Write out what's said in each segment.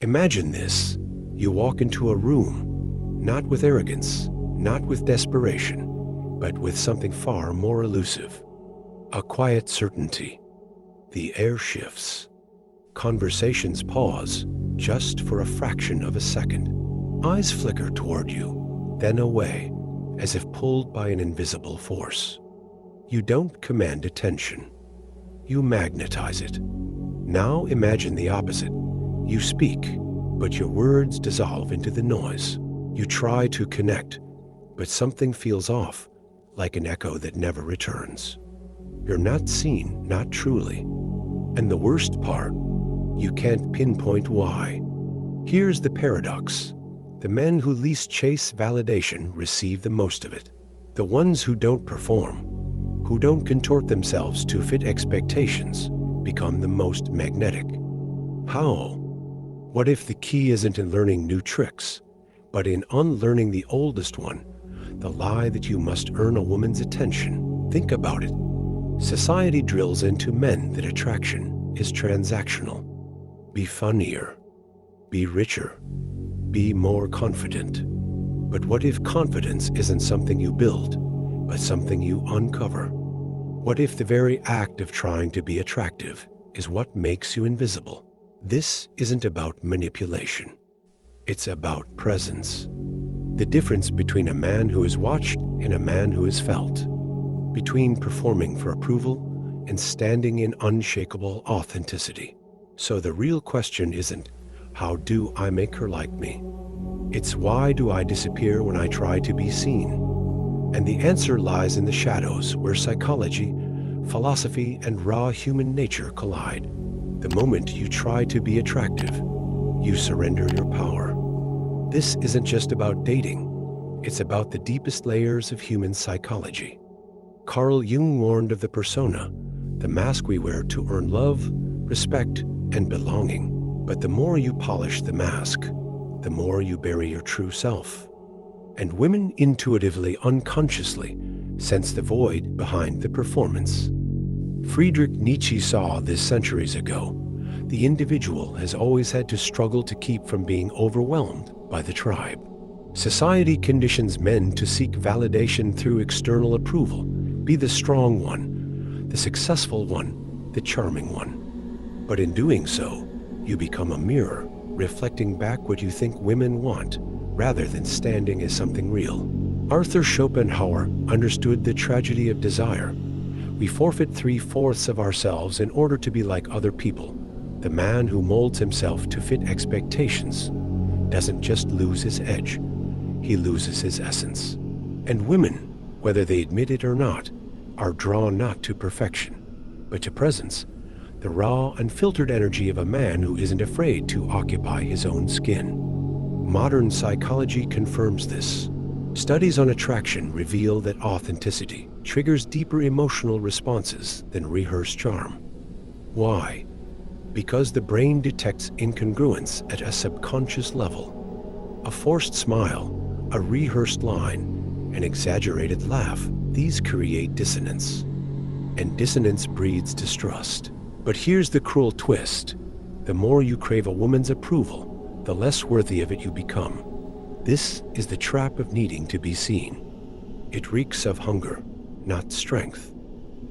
Imagine this. You walk into a room, not with arrogance, not with desperation, but with something far more elusive. A quiet certainty. The air shifts. Conversations pause just for a fraction of a second. Eyes flicker toward you, then away, as if pulled by an invisible force. You don't command attention. You magnetize it. Now imagine the opposite. You speak, but your words dissolve into the noise. You try to connect, but something feels off, like an echo that never returns. You're not seen, not truly. And the worst part, you can't pinpoint why. Here's the paradox. The men who least chase validation receive the most of it. The ones who don't perform, who don't contort themselves to fit expectations, become the most magnetic. How? What if the key isn't in learning new tricks, but in unlearning the oldest one, the lie that you must earn a woman's attention? Think about it. Society drills into men that attraction is transactional. Be funnier, be richer, be more confident. But what if confidence isn't something you build, but something you uncover? What if the very act of trying to be attractive is what makes you invisible? This isn't about manipulation. It's about presence. The difference between a man who is watched and a man who is felt. Between performing for approval and standing in unshakable authenticity. So the real question isn't, how do I make her like me? It's why do I disappear when I try to be seen? And the answer lies in the shadows where psychology, philosophy, and raw human nature collide. The moment you try to be attractive, you surrender your power. This isn't just about dating. It's about the deepest layers of human psychology. Carl Jung warned of the persona, the mask we wear to earn love, respect, and belonging. But the more you polish the mask, the more you bury your true self. And women intuitively, unconsciously, sense the void behind the performance. Friedrich Nietzsche saw this centuries ago. The individual has always had to struggle to keep from being overwhelmed by the tribe. Society conditions men to seek validation through external approval. Be the strong one, the successful one, the charming one. But in doing so, you become a mirror, reflecting back what you think women want, rather than standing as something real. Arthur Schopenhauer understood the tragedy of desire. We forfeit 3/4 of ourselves in order to be like other people. The man who molds himself to fit expectations doesn't just lose his edge, he loses his essence. And women, whether they admit it or not, are drawn not to perfection, but to presence, the raw, unfiltered energy of a man who isn't afraid to occupy his own skin. Modern psychology confirms this. Studies on attraction reveal that authenticity triggers deeper emotional responses than rehearsed charm. Why? Because the brain detects incongruence at a subconscious level. A forced smile, a rehearsed line, an exaggerated laugh, these create dissonance. And dissonance breeds distrust. But here's the cruel twist. The more you crave a woman's approval, the less worthy of it you become. This is the trap of needing to be seen. It reeks of hunger, not strength.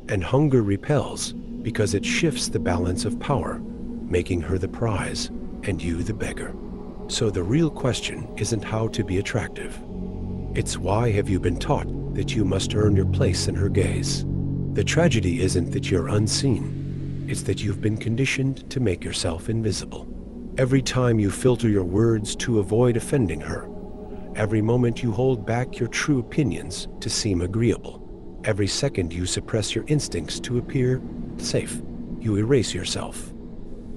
And hunger repels because it shifts the balance of power, making her the prize and you the beggar. So the real question isn't how to be attractive. It's why have you been taught that you must earn your place in her gaze? The tragedy isn't that you're unseen. It's that you've been conditioned to make yourself invisible. Every time you filter your words to avoid offending her, every moment you hold back your true opinions to seem agreeable, every second you suppress your instincts to appear safe, you erase yourself.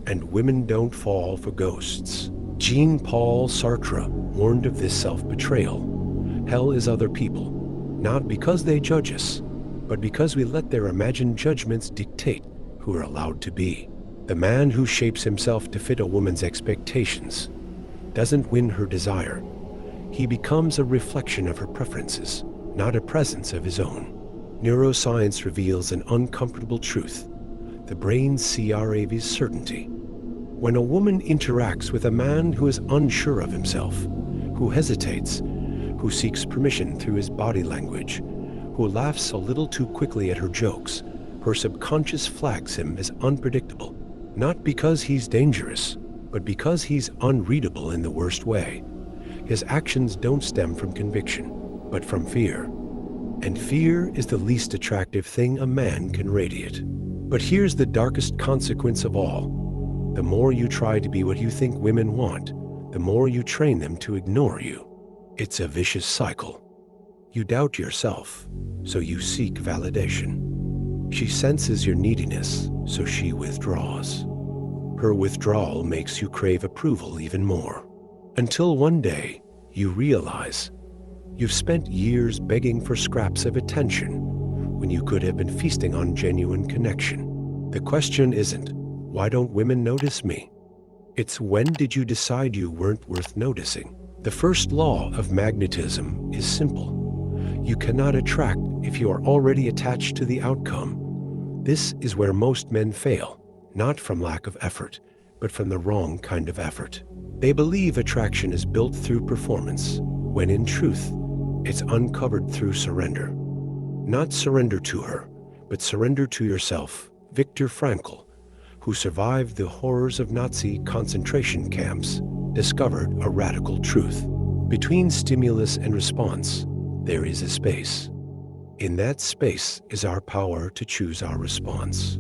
And women don't fall for ghosts. Jean-Paul Sartre warned of this self-betrayal. Hell is other people, not because they judge us, but because we let their imagined judgments dictate who are allowed to be. The man who shapes himself to fit a woman's expectations doesn't win her desire. He becomes a reflection of her preferences, not a presence of his own. Neuroscience reveals an uncomfortable truth. The brain's CRAV's certainty When a woman interacts with a man who is unsure of himself, who hesitates, who seeks permission through his body language, who laughs a little too quickly at her jokes, her subconscious flags him as unpredictable, not because he's dangerous, but because he's unreadable in the worst way. His actions don't stem from conviction, but from fear. And fear is the least attractive thing a man can radiate. But here's the darkest consequence of all. The more you try to be what you think women want, the more you train them to ignore you. It's a vicious cycle. You doubt yourself, so you seek validation. She senses your neediness, so she withdraws. Her withdrawal makes you crave approval even more. Until one day, you realize you've spent years begging for scraps of attention when you could have been feasting on genuine connection. The question isn't, why don't women notice me? It's, when did you decide you weren't worth noticing? The first law of magnetism is simple. You cannot attract if you are already attached to the outcome. This is where most men fail, not from lack of effort, but from the wrong kind of effort. They believe attraction is built through performance, when in truth, it's uncovered through surrender. Not surrender to her, but surrender to yourself. Viktor Frankl, who survived the horrors of Nazi concentration camps, discovered a radical truth. Between stimulus and response, there is a space. In that space is our power to choose our response.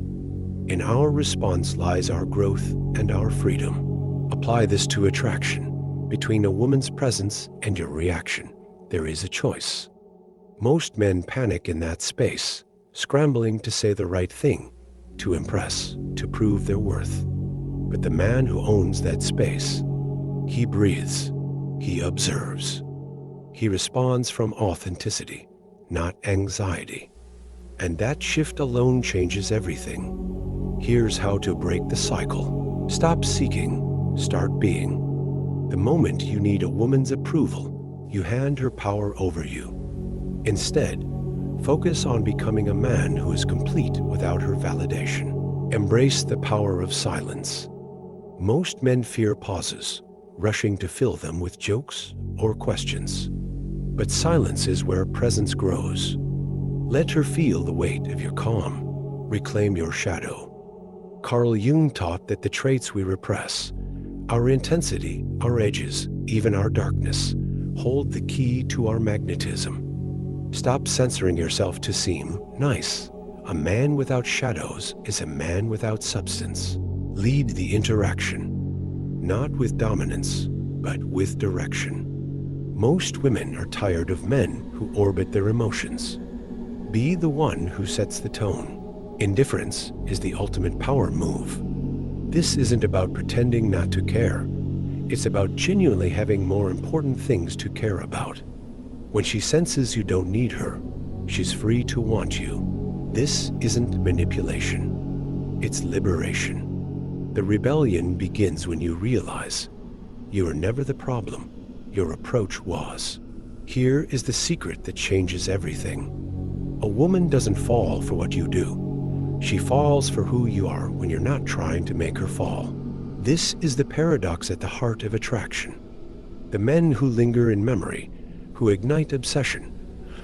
In our response lies our growth and our freedom. Apply this to attraction. Between a woman's presence and your reaction, there is a choice. Most men panic in that space, scrambling to say the right thing, to impress, to prove their worth. But the man who owns that space, he breathes, he observes. He responds from authenticity, not anxiety. And that shift alone changes everything. Here's how to break the cycle. Stop seeking, start being. The moment you need a woman's approval, you hand her power over you. Instead, focus on becoming a man who is complete without her validation. Embrace the power of silence. Most men fear pauses, rushing to fill them with jokes or questions. But silence is where presence grows. Let her feel the weight of your calm. Reclaim your shadow. Carl Jung taught that the traits we repress, our intensity, our edges, even our darkness, hold the key to our magnetism. Stop censoring yourself to seem nice. A man without shadows is a man without substance. Lead the interaction, not with dominance, but with direction. Most women are tired of men who orbit their emotions. Be the one who sets the tone. Indifference is the ultimate power move. This isn't about pretending not to care. It's about genuinely having more important things to care about. When she senses you don't need her, she's free to want you. This isn't manipulation. It's liberation. The rebellion begins when you realize you are never the problem. Your approach was. Here is the secret that changes everything. A woman doesn't fall for what you do. She falls for who you are when you're not trying to make her fall. This is the paradox at the heart of attraction. The men who linger in memory, who ignite obsession,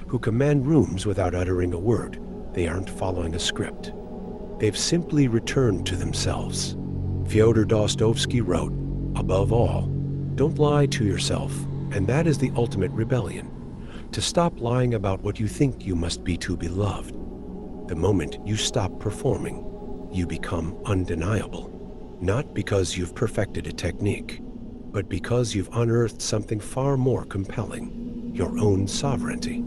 who command rooms without uttering a word, they aren't following a script. They've simply returned to themselves. Fyodor Dostoevsky wrote, above all, don't lie to yourself, and that is the ultimate rebellion. To stop lying about what you think you must be to be loved. The moment you stop performing, you become undeniable. Not because you've perfected a technique, but because you've unearthed something far more compelling, your own sovereignty.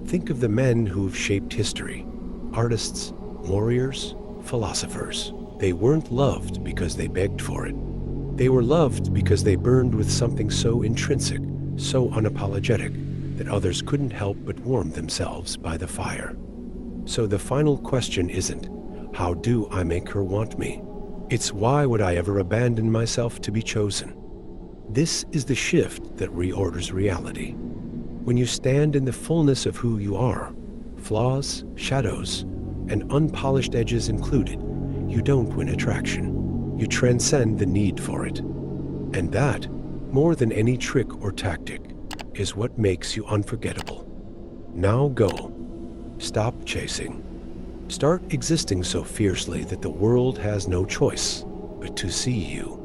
Think of the men who've shaped history, artists, warriors, philosophers. They weren't loved because they begged for it. They were loved because they burned with something so intrinsic, so unapologetic, that others couldn't help but warm themselves by the fire. So the final question isn't, how do I make her want me? It's, why would I ever abandon myself to be chosen? This is the shift that reorders reality. When you stand in the fullness of who you are, flaws, shadows, and unpolished edges included, you don't win attraction. You transcend the need for it. And that, more than any trick or tactic, is what makes you unforgettable. Now go. Stop chasing. Start existing so fiercely that the world has no choice but to see you.